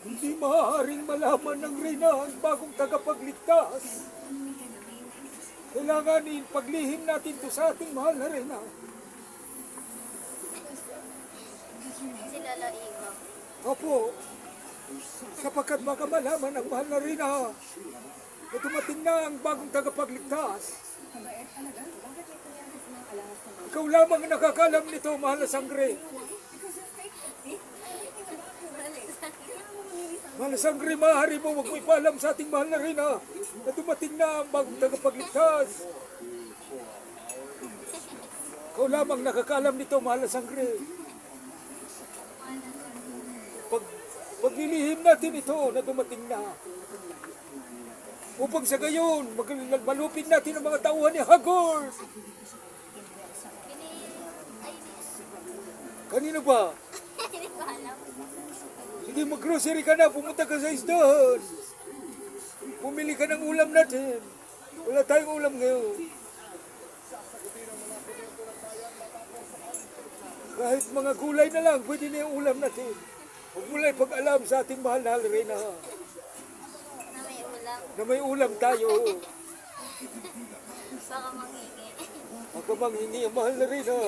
Hindi maaaring malaman ng Reyna ang bagong tagapagligtas. Kailanganin paglihim natin to sa ating mahal na Reyna. Si Lolo Igo. Opo, sapagkat baka malaman ng mahal na Reyna na dumating na ang bagong tagapagligtas. Ikaw lamang ang nakakalam nito, mahal na sangre. Mahal na sangre, maaari mo huwag mo ipaalam sa ating mahal na Reyna na dumating na ang bagong tagapagligtas. Ikaw lamang nakakalam nito, mahal na sangre. Paglilihim natin ito na dumating na. Upang sa gayon, malupig natin ang mga tauhan ni Hagor. Kanino ba? Hindi ko alam. Sige, mag-grocery ka na, pumunta ka sa isdahan. Pumili ka ng ulam natin. Wala tayong ulam ngayon. Kahit mga gulay na lang, pwede na yung ulam natin. Huwag mo lang ipag-alam sa ating mahal na Reyna. Na may ulam. Na may ulam tayo. Baka manghingi. Baka manghingi ang mahal na Reyna.